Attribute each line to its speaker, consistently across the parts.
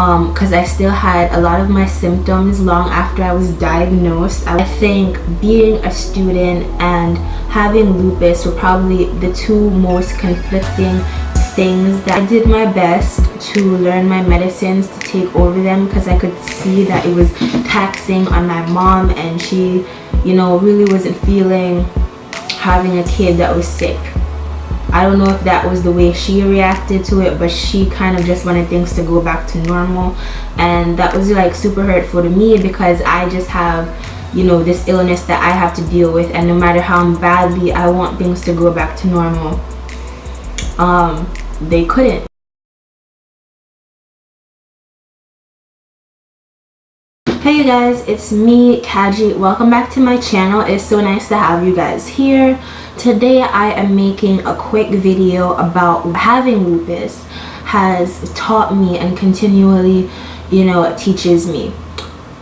Speaker 1: because I still had a lot of my symptoms long after I was diagnosed. I think being a student and having lupus were probably the two most conflicting things. That I did my best to learn my medicines to take over them, because I could see that it was taxing on my mom, and she, you know, really wasn't feeling having a kid that was sick. I don't know if that was the way she reacted to it, but she kind of just wanted things to go back to normal, and that was like super hurtful to me, because I just have, you know, this illness that I have to deal with, and no matter how badly I want things to go back to normal, they couldn't. Hey you guys, it's me, Kaji. Welcome back to my channel. It's so nice to have you guys here. Today I am making a quick video about having lupus has taught me and continually, you know, teaches me.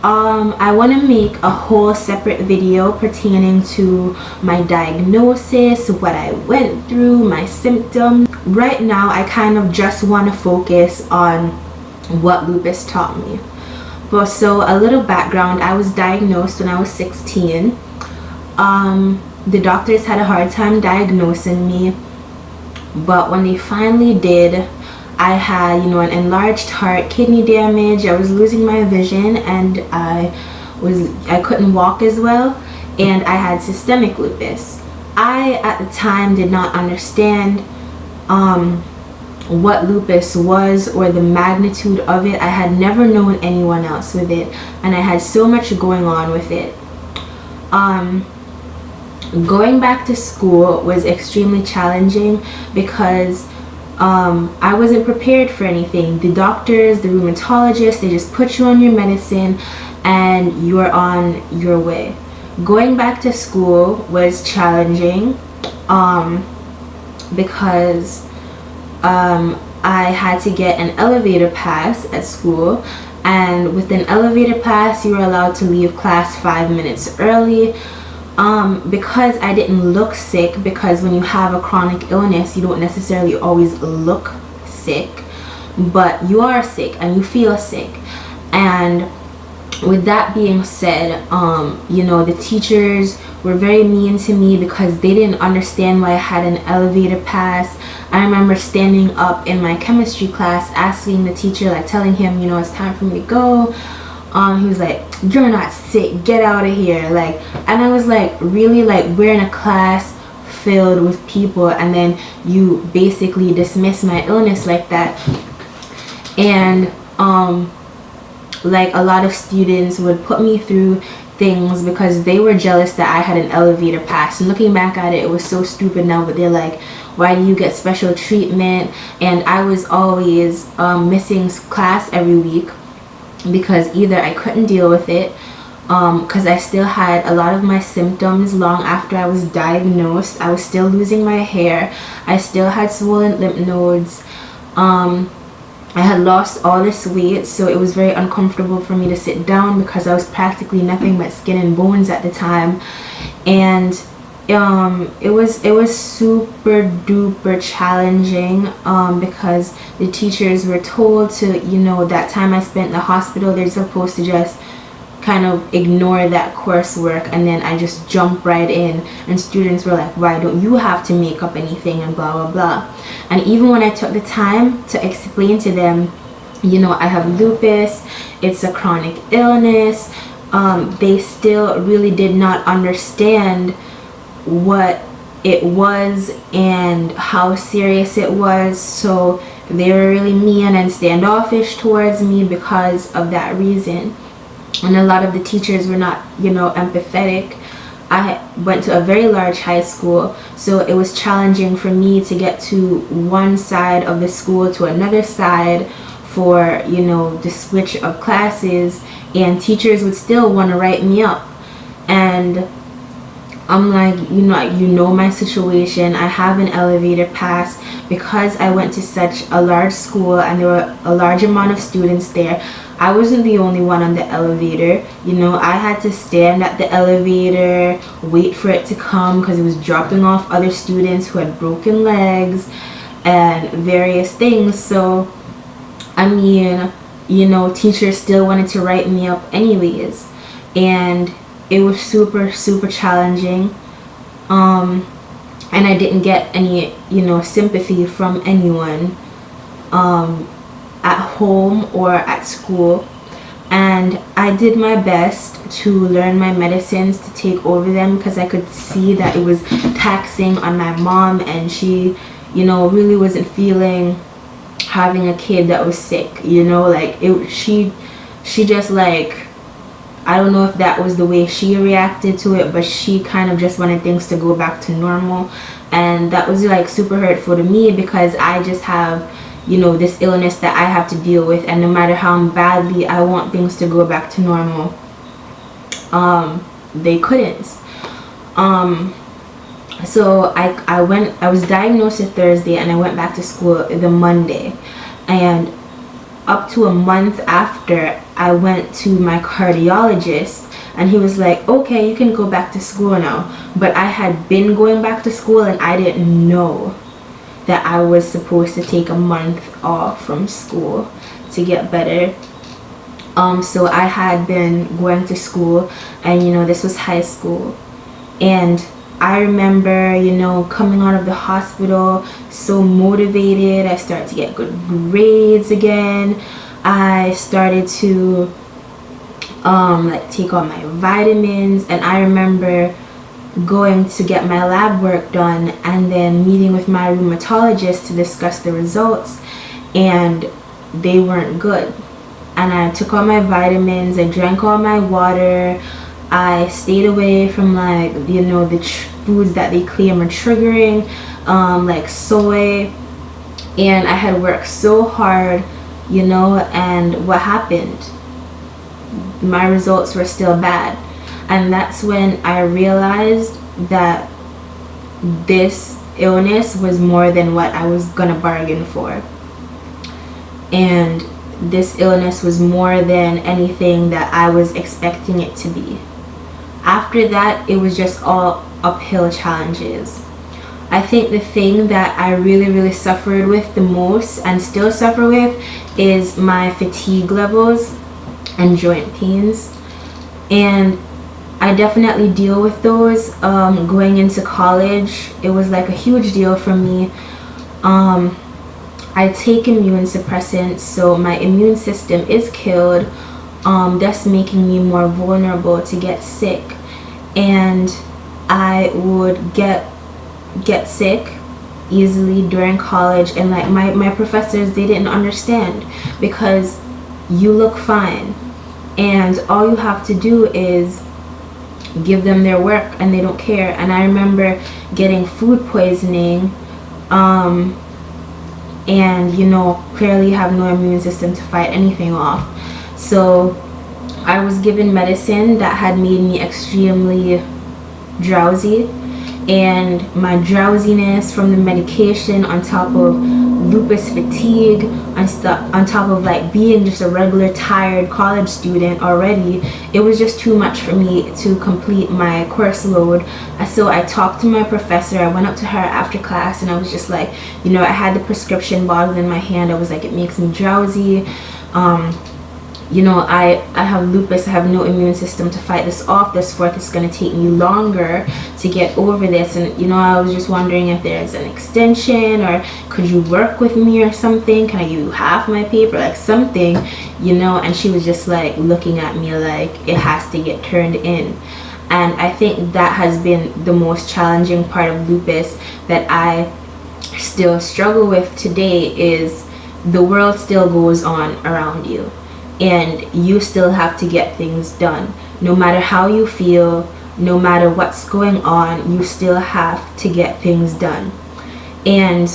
Speaker 1: I want to make a whole separate video pertaining to my diagnosis, what I went through, my symptoms. Right now I kind of just want to focus on what lupus taught me. But so a little background, I was diagnosed when I was 16. The doctors had a hard time diagnosing me, but when they finally did, I had, you know, an enlarged heart, kidney damage, I was losing my vision, and I couldn't walk as well, and I had systemic lupus. I at the time did not understand what lupus was or the magnitude of it. I had never known anyone else with it, and I had so much going on with it. Going back to school was extremely challenging because I wasn't prepared for anything. The doctors, the rheumatologists, they just put you on your medicine and you're on your way. Going back to school was challenging because I had to get an elevator pass at school, and with an elevator pass you were allowed to leave class 5 minutes early. Because I didn't look sick, because when you have a chronic illness you don't necessarily always look sick, but you are sick and you feel sick. And with that being said, you know, the teachers were very mean to me because they didn't understand why I had an elevator pass. I remember standing up in my chemistry class asking the teacher, like telling him, you know, it's time for me to go. He was like, you're not sick, get out of here. Like, and I was like, really? Like, we're in a class filled with people and then you basically dismiss my illness like that. And like, a lot of students would put me through things because they were jealous that I had an elevator pass. And looking back at it, it was so stupid now, but they're like, why do you get special treatment? And I was always missing class every week because either I couldn't deal with it, because I still had a lot of my symptoms long after I was diagnosed. I was still losing my hair, I still had swollen lymph nodes, I had lost all this weight, so it was very uncomfortable for me to sit down because I was practically nothing but skin and bones at the time. And it was super duper challenging because the teachers were told to, you know, that time I spent in the hospital, they're supposed to just kind of ignore that coursework, and then I just jump right in, and students were like, why don't you have to make up anything, and blah blah blah. And even when I took the time to explain to them, you know, I have lupus, it's a chronic illness, they still really did not understand what it was and how serious it was. So they were really mean and standoffish towards me because of that reason. And a lot of the teachers were not, you know, empathetic. I went to a very large high school, so it was challenging for me to get to one side of the school to another side for, you know, the switch of classes, and teachers would still want to write me up. And I'm like, you know my situation. I have an elevator pass because I went to such a large school and there were a large amount of students there. I wasn't the only one on the elevator. You know, I had to stand at the elevator, wait for it to come because it was dropping off other students who had broken legs and various things. So, I mean, teachers still wanted to write me up anyways, and it was super super challenging. And I didn't get any sympathy from anyone at home or at school. And I did my best to learn my medicines, to take over them, because I could see that it was taxing on my mom, and she really wasn't feeling having a kid that was sick. She just, like, I don't know if that was the way she reacted to it, but she kind of just wanted things to go back to normal. And that was like super hurtful to me, because I just have this illness that I have to deal with, and no matter how badly I want things to go back to normal, they couldn't. So I was diagnosed a Thursday, and I went back to school the Monday, and up to a month after, I went to my cardiologist, and he was like, okay, you can go back to school now. But I had been going back to school, and I didn't know that I was supposed to take a month off from school to get better. So I had been going to school, and this was high school, and I remember coming out of the hospital so motivated. I started to get good grades again. I started to take all my vitamins, and I remember going to get my lab work done, and then meeting with my rheumatologist to discuss the results, and they weren't good. And I took all my vitamins, I drank all my water, I stayed away from the foods that they claim are triggering, like soy, and I had worked so hard, and what happened? My results were still bad. And that's when I realized that this illness was more than what I was gonna bargain for. And this illness was more than anything that I was expecting it to be. After that, it was just all uphill challenges. I think the thing that I really, really suffered with the most, and still suffer with, is my fatigue levels and joint pains. And I definitely deal with those going into college. It was like a huge deal for me. I take immune suppressants, so my immune system is killed, thus making me more vulnerable to get sick. And I would get sick easily during college, and like my professors, they didn't understand, because you look fine, and all you have to do is give them their work, and they don't care. And I remember getting food poisoning, and clearly have no immune system to fight anything off. So I was given medicine that had made me extremely drowsy, and my drowsiness from the medication, on top of lupus fatigue, on top of like being just a regular tired college student already, it was just too much for me to complete my course load. So I talked to my professor. I went up to her after class, and I was just like, I had the prescription bottle in my hand. I was like, it makes me drowsy. I have lupus. I have no immune system to fight this off. Thenceforth, it's going to take me longer to get over this. And I was just wondering if there's an extension, or could you work with me or something? Can I give you half my paper, like something, And she was just like looking at me like it has to get turned in. And I think that has been the most challenging part of lupus that I still struggle with today, is the world still goes on around you, and you still have to get things done. No matter how you feel, no matter what's going on, you still have to get things done. And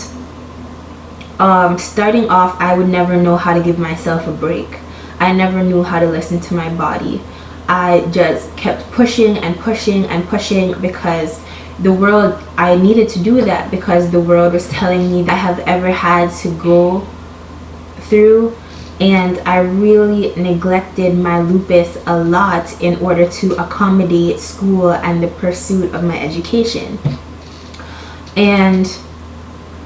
Speaker 1: starting off, I would never know how to give myself a break. I never knew how to listen to my body. I just kept pushing and pushing and pushing, because the world, I needed to do that, because the world was telling me that I have ever had to go through. And I really neglected my lupus a lot in order to accommodate school and the pursuit of my education. And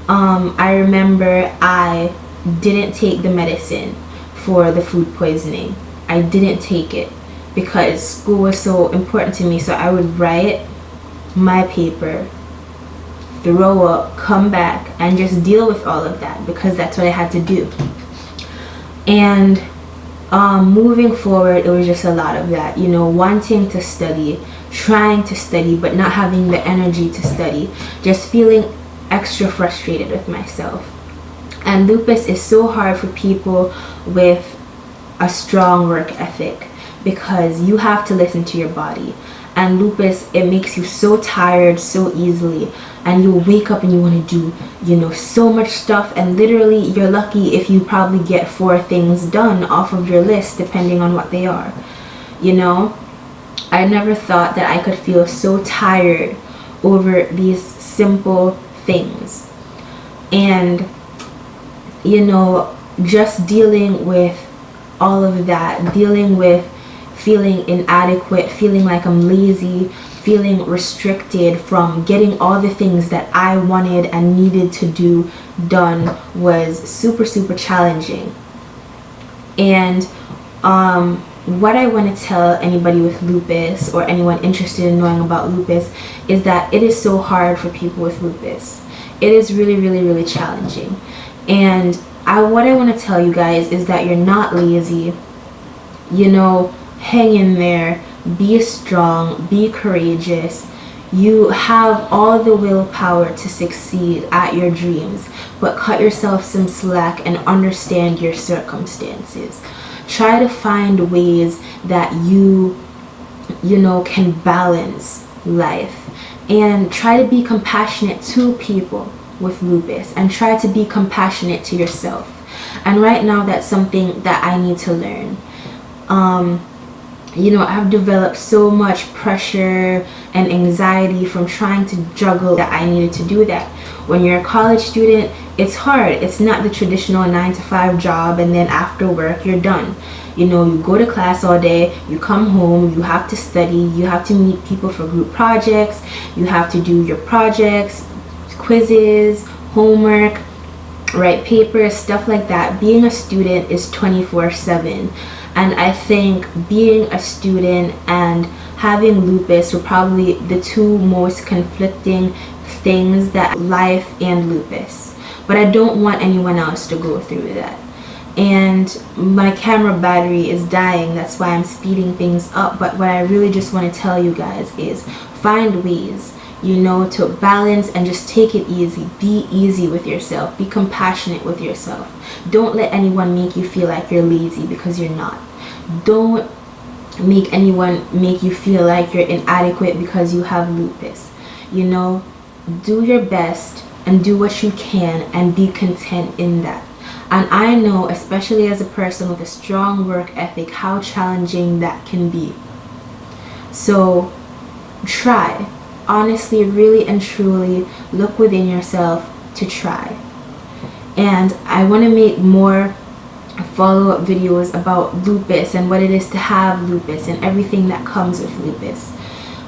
Speaker 1: I remember I didn't take the medicine for the food poisoning. I didn't take it because school was so important to me. So I would write my paper, throw up, come back, and just deal with all of that because that's what I had to do. And moving forward, it was just a lot of that, wanting to study, trying to study, but not having the energy to study, just feeling extra frustrated with myself. And lupus is so hard for people with a strong work ethic because you have to listen to your body. And lupus, it makes you so tired so easily, and you wake up and you want to do so much stuff, and literally you're lucky if you probably get 4 things done off of your list, depending on what they are. I never thought that I could feel so tired over these simple things. And just dealing with all of that, dealing with feeling inadequate, feeling like I'm lazy, feeling restricted from getting all the things that I wanted and needed to do done was super, super challenging. And what I want to tell anybody with lupus or anyone interested in knowing about lupus is that it is so hard for people with lupus. It is really, really, really challenging. And what I want to tell you guys is that you're not lazy. Hang in there, be strong, be courageous. You have all the willpower to succeed at your dreams, but cut yourself some slack and understand your circumstances. Try to find ways that you can balance life, and try to be compassionate to people with lupus, and try to be compassionate to yourself. And right now, that's something that I need to learn. I've developed so much pressure and anxiety from trying to juggle that I needed to do that. When you're a college student, it's hard. It's not the traditional 9-to-5 job and then after work you're done. You go to class all day, you come home, you have to study, you have to meet people for group projects, you have to do your projects, quizzes, homework, write papers, stuff like that. Being a student is 24/7. And I think being a student and having lupus were probably the 2 most conflicting things that life and lupus. But I don't want anyone else to go through that. And my camera battery is dying, that's why I'm speeding things up. But what I really just want to tell you guys is find ways, to balance and just take it easy. Be easy with yourself. Be compassionate with yourself. Don't let anyone make you feel like you're lazy, because you're not. Don't make anyone make you feel like you're inadequate because you have lupus. Do your best and do what you can and be content in that. And I know, especially as a person with a strong work ethic, how challenging that can be. So try. Honestly, really and truly, look within yourself to try. And I want to make more follow-up videos about lupus and what it is to have lupus and everything that comes with lupus.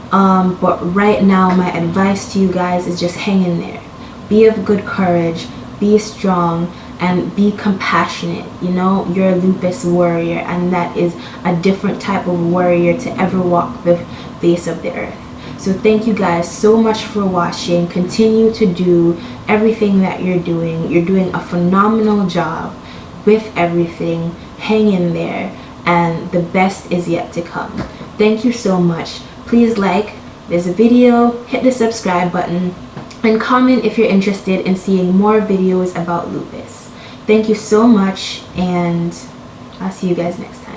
Speaker 1: But right now, my advice to you guys is just hang in there. Be of good courage, be strong, and be compassionate. You're a lupus warrior, and that is a different type of warrior to ever walk the face of the earth. So thank you guys so much for watching. Continue to do everything that you're doing. You're doing a phenomenal job with everything. Hang in there, and the best is yet to come. Thank you so much. Please like this video, hit the subscribe button, and comment if you're interested in seeing more videos about lupus. Thank you so much, and I'll see you guys next time.